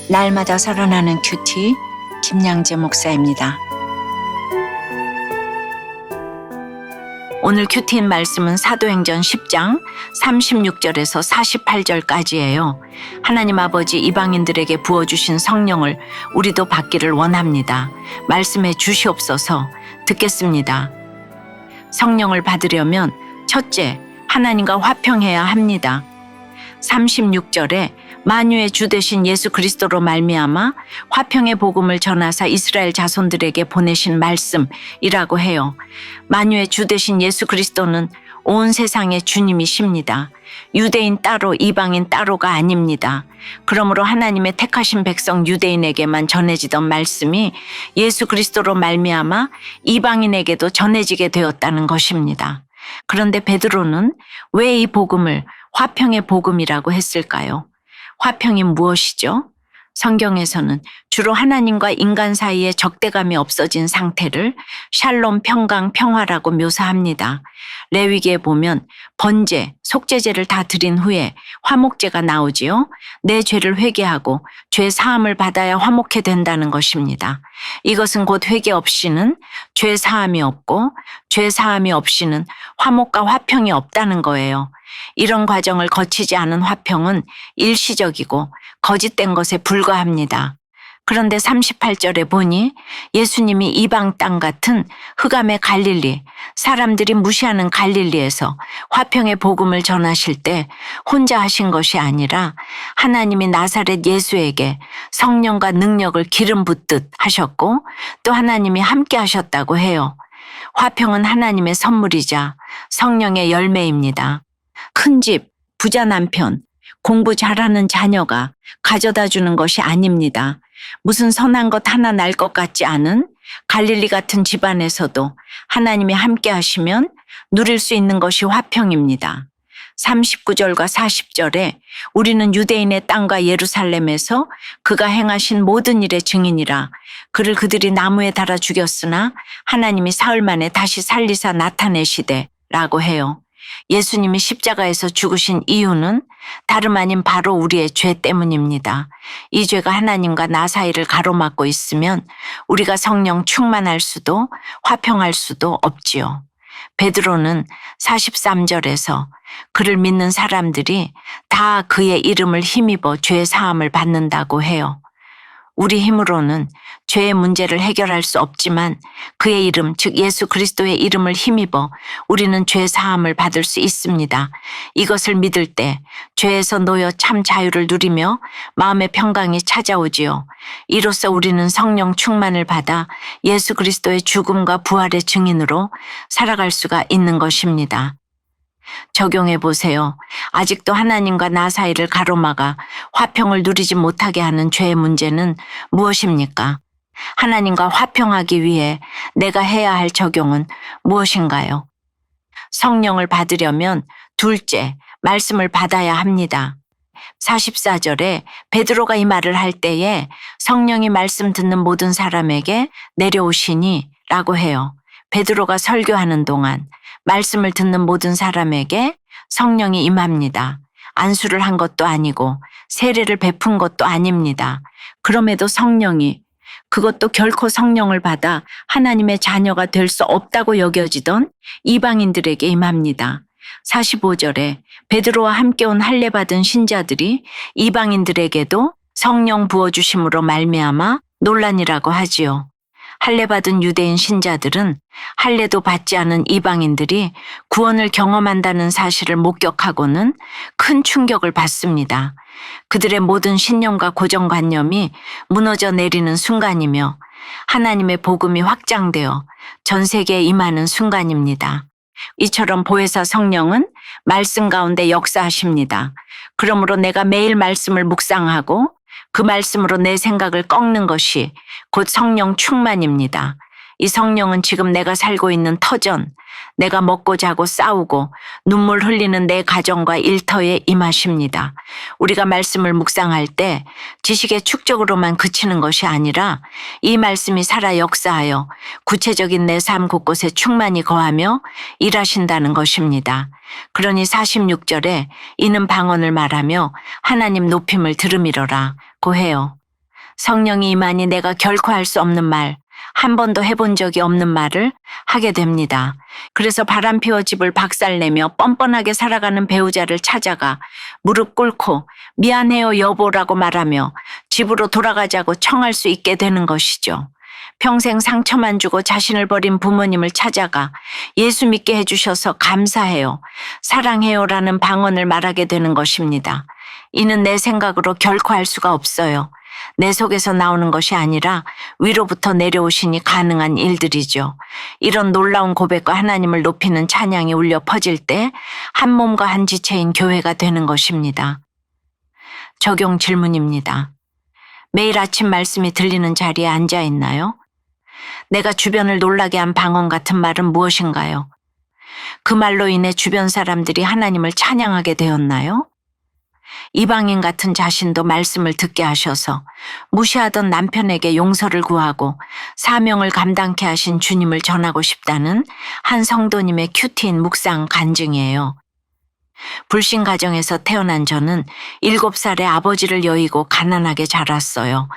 날마다 살아나는 큐티 김양재 목사입니다. 오늘 큐티인 말씀은 사도행전 10장 36절에서 48절까지예요. 하나님 아버지 이방인들에게 부어주신 성령을 우리도 받기를 원합니다. 말씀해 주시옵소서. 듣겠습니다. 성령을 받으려면 첫째, 하나님과 화평해야 합니다. 36절에 만유의 주 되신 예수 그리스도로 말미암아 화평의 복음을 전하사 이스라엘 자손들에게 보내신 말씀이라고 해요. 만유의 주 되신 예수 그리스도는 온 세상의 주님이십니다. 유대인 따로 이방인 따로가 아닙니다. 그러므로 하나님의 택하신 백성 유대인에게만 전해지던 말씀이 예수 그리스도로 말미암아 이방인에게도 전해지게 되었다는 것입니다. 그런데 베드로는 왜 이 복음을 화평의 복음이라고 했을까요? 화평이 무엇이죠? 성경에서는 주로 하나님과 인간 사이에 적대감이 없어진 상태를 샬롬, 평강, 평화라고 묘사합니다. 레위기에 보면 번제, 속죄제를 다 드린 후에 화목제가 나오지요. 내 죄를 회개하고 죄 사함을 받아야 화목해 된다는 것입니다. 이것은 곧 회개 없이는 죄 사함이 없고 죄 사함이 없이는 화목과 화평이 없다는 거예요. 이런 과정을 거치지 않은 화평은 일시적이고 거짓된 것에 불과합니다. 그런데 38절에 보니 예수님이 이방 땅 같은 흑암의 갈릴리, 사람들이 무시하는 갈릴리에서 화평의 복음을 전하실 때 혼자 하신 것이 아니라 하나님이 나사렛 예수에게 성령과 능력을 기름 붓듯 하셨고 또 하나님이 함께 하셨다고 해요. 화평은 하나님의 선물이자 성령의 열매입니다. 큰 집, 부자 남편, 공부 잘하는 자녀가 가져다 주는 것이 아닙니다. 무슨 선한 것 하나 날 것 같지 않은 갈릴리 같은 집안에서도 하나님이 함께 하시면 누릴 수 있는 것이 화평입니다. 39절과 40절에 우리는 유대인의 땅과 예루살렘에서 그가 행하신 모든 일의 증인이라. 그를 그들이 나무에 달아 죽였으나 하나님이 사흘 만에 다시 살리사 나타내시되 라고 해요. 예수님이 십자가에서 죽으신 이유는 다름 아닌 바로 우리의 죄 때문입니다. 이 죄가 하나님과 나 사이를 가로막고 있으면 우리가 성령 충만할 수도 화평할 수도 없지요. 베드로는 43절에서 그를 믿는 사람들이 다 그의 이름을 힘입어 죄 사함을 받는다고 해요. 우리 힘으로는 죄의 문제를 해결할 수 없지만 그의 이름, 즉 예수 그리스도의 이름을 힘입어 우리는 죄 사함을 받을 수 있습니다. 이것을 믿을 때 죄에서 놓여 참 자유를 누리며 마음의 평강이 찾아오지요. 이로써 우리는 성령 충만을 받아 예수 그리스도의 죽음과 부활의 증인으로 살아갈 수가 있는 것입니다. 적용해 보세요. 아직도 하나님과 나 사이를 가로막아 화평을 누리지 못하게 하는 죄의 문제는 무엇입니까? 하나님과 화평하기 위해 내가 해야 할 적용은 무엇인가요? 성령을 받으려면 둘째, 말씀을 받아야 합니다. 44절에 베드로가 이 말을 할 때에 성령이 말씀 듣는 모든 사람에게 내려오시니 라고 해요. 베드로가 설교하는 동안 말씀을 듣는 모든 사람에게 성령이 임합니다. 안수를 한 것도 아니고 세례를 베푼 것도 아닙니다. 그럼에도 성령이, 그것도 결코 성령을 받아 하나님의 자녀가 될 수 없다고 여겨지던 이방인들에게 임합니다. 45절에 베드로와 함께 온 할례 받은 신자들이 이방인들에게도 성령 부어주심으로 말미암아 논란이라고 하지요. 할례 받은 유대인 신자들은 할례도 받지 않은 이방인들이 구원을 경험한다는 사실을 목격하고는 큰 충격을 받습니다. 그들의 모든 신념과 고정관념이 무너져 내리는 순간이며 하나님의 복음이 확장되어 전 세계에 임하는 순간입니다. 이처럼 보혜사 성령은 말씀 가운데 역사하십니다. 그러므로 내가 매일 말씀을 묵상하고 그 말씀으로 내 생각을 꺾는 것이 곧 성령 충만입니다. 이 성령은 지금 내가 살고 있는 터전, 내가 먹고 자고 싸우고 눈물 흘리는 내 가정과 일터에 임하십니다. 우리가 말씀을 묵상할 때 지식의 축적으로만 그치는 것이 아니라 이 말씀이 살아 역사하여 구체적인 내 삶 곳곳에 충만히 거하며 일하신다는 것입니다. 그러니 46절에 이는 방언을 말하며 하나님 높임을 들음이러라 고 해요. 성령이 임하니 내가 결코 할 수 없는 말, 한 번도 해본 적이 없는 말을 하게 됩니다. 그래서 바람피워 집을 박살내며 뻔뻔하게 살아가는 배우자를 찾아가 무릎 꿇고 미안해요 여보라고 말하며 집으로 돌아가자고 청할 수 있게 되는 것이죠. 평생 상처만 주고 자신을 버린 부모님을 찾아가 예수 믿게 해주셔서 감사해요, 사랑해요라는 방언을 말하게 되는 것입니다. 이는 내 생각으로 결코 할 수가 없어요. 내 속에서 나오는 것이 아니라 위로부터 내려오시니 가능한 일들이죠. 이런 놀라운 고백과 하나님을 높이는 찬양이 울려 퍼질 때 한 몸과 한 지체인 교회가 되는 것입니다. 적용 질문입니다. 매일 아침 말씀이 들리는 자리에 앉아 있나요? 내가 주변을 놀라게 한 방언 같은 말은 무엇인가요? 그 말로 인해 주변 사람들이 하나님을 찬양하게 되었나요? 이방인 같은 자신도 말씀을 듣게 하셔서 무시하던 남편에게 용서를 구하고 사명을 감당케 하신 주님을 전하고 싶다는 한 성도님의 큐티인 묵상 간증이에요. 불신 가정에서 태어난 저는 7살에 아버지를 여의고 가난하게 자랐어요.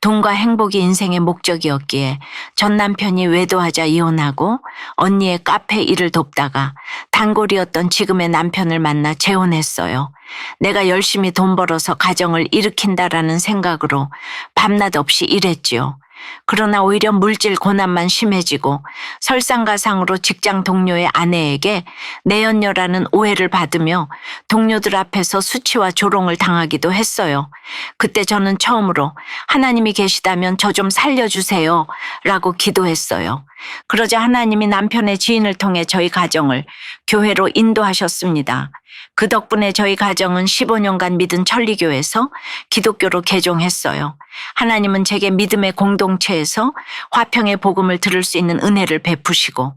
돈과 행복이 인생의 목적이었기에 전 남편이 외도하자 이혼하고 언니의 카페 일을 돕다가 단골이었던 지금의 남편을 만나 재혼했어요. 내가 열심히 돈 벌어서 가정을 일으킨다라는 생각으로 밤낮 없이 일했지요. 그러나 오히려 물질 고난만 심해지고 설상가상으로 직장 동료의 아내에게 내연녀라는 오해를 받으며 동료들 앞에서 수치와 조롱을 당하기도 했어요. 그때 저는 처음으로 하나님이 계시다면 저 좀 살려주세요 라고 기도했어요. 그러자 하나님이 남편의 지인을 통해 저희 가정을 교회로 인도하셨습니다. 그 덕분에 저희 가정은 15년간 믿은 천리교에서 기독교로 개종했어요. 하나님은 제게 믿음의 공동체에서 화평의 복음을 들을 수 있는 은혜를 베푸시고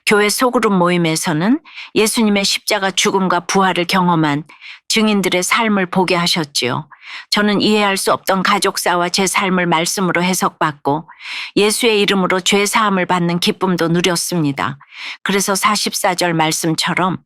교회 소그룹 모임에서는 예수님의 십자가 죽음과 부활을 경험한 증인들의 삶을 보게 하셨지요. 저는 이해할 수 없던 가족사와 제 삶을 말씀으로 해석받고 예수의 이름으로 죄 사함을 받는 기쁨도 누렸습니다. 그래서 44절 말씀처럼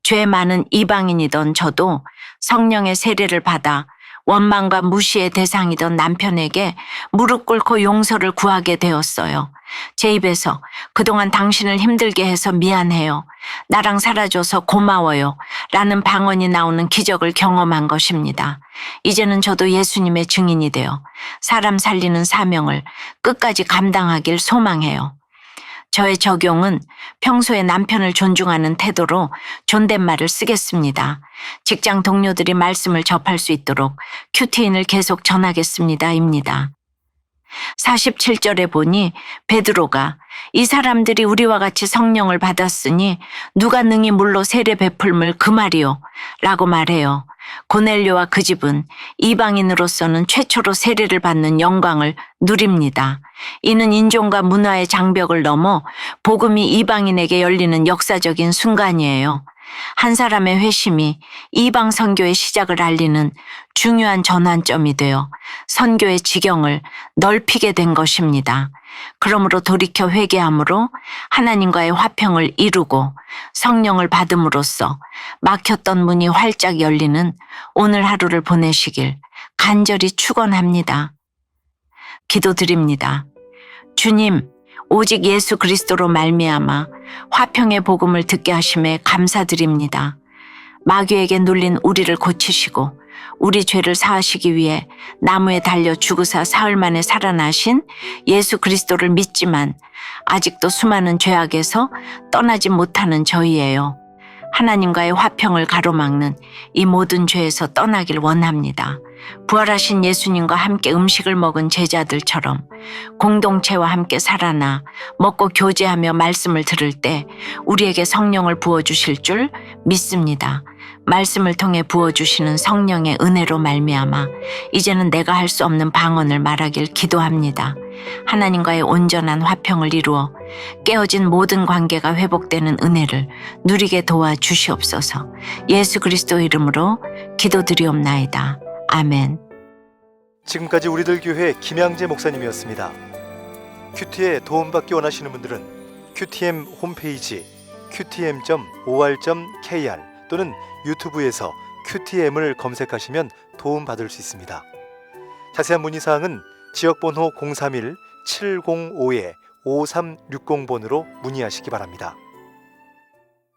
죄 많은 이방인이던 저도 성령의 세례를 받아 원망과 무시의 대상이던 남편에게 무릎 꿇고 용서를 구하게 되었어요. 제 입에서 그동안 당신을 힘들게 해서 미안해요, 나랑 살아줘서 고마워요 라는 방언이 나오는 기적을 경험한 것입니다. 이제는 저도 예수님의 증인이 되어 사람 살리는 사명을 끝까지 감당하길 소망해요. 저의 적용은 평소에 남편을 존중하는 태도로 존댓말을 쓰겠습니다. 직장 동료들이 말씀을 접할 수 있도록 큐티인을 계속 전하겠습니다 입니다. 47절에 보니 베드로가 이 사람들이 우리와 같이 성령을 받았으니 누가 능히 물로 세례 베풀물 그 말이요 라고 말해요. 고넬료와 그 집은 이방인으로서는 최초로 세례를 받는 영광을 누립니다. 이는 인종과 문화의 장벽을 넘어 복음이 이방인에게 열리는 역사적인 순간이에요. 한 사람의 회심이 이방 선교의 시작을 알리는 중요한 전환점이 되어 선교의 지경을 넓히게 된 것입니다. 그러므로 돌이켜 회개함으로 하나님과의 화평을 이루고 성령을 받음으로써 막혔던 문이 활짝 열리는 오늘 하루를 보내시길 간절히 축원합니다. 기도드립니다. 주님, 오직 예수 그리스도로 말미암아 화평의 복음을 듣게 하심에 감사드립니다. 마귀에게 눌린 우리를 고치시고 우리 죄를 사하시기 위해 나무에 달려 죽으사 사흘 만에 살아나신 예수 그리스도를 믿지만 아직도 수많은 죄악에서 떠나지 못하는 저희예요. 하나님과의 화평을 가로막는 이 모든 죄에서 떠나길 원합니다. 부활하신 예수님과 함께 음식을 먹은 제자들처럼 공동체와 함께 살아나 먹고 교제하며 말씀을 들을 때 우리에게 성령을 부어주실 줄 믿습니다. 말씀을 통해 부어주시는 성령의 은혜로 말미암아 이제는 내가 할 수 없는 방언을 말하길 기도합니다. 하나님과의 온전한 화평을 이루어 깨어진 모든 관계가 회복되는 은혜를 누리게 도와주시옵소서. 예수 그리스도 이름으로 기도드리옵나이다. 아멘. 지금까지 우리들 교회 김양재 목사님이었습니다. 큐티에 도움받기 원하시는 분들은 QTM 홈페이지 qtm.or.kr 또는 유튜브에서 QTM을 검색하시면 도움받을 수 있습니다. 자세한 문의사항은 지역번호 031-705-5360번으로 문의하시기 바랍니다.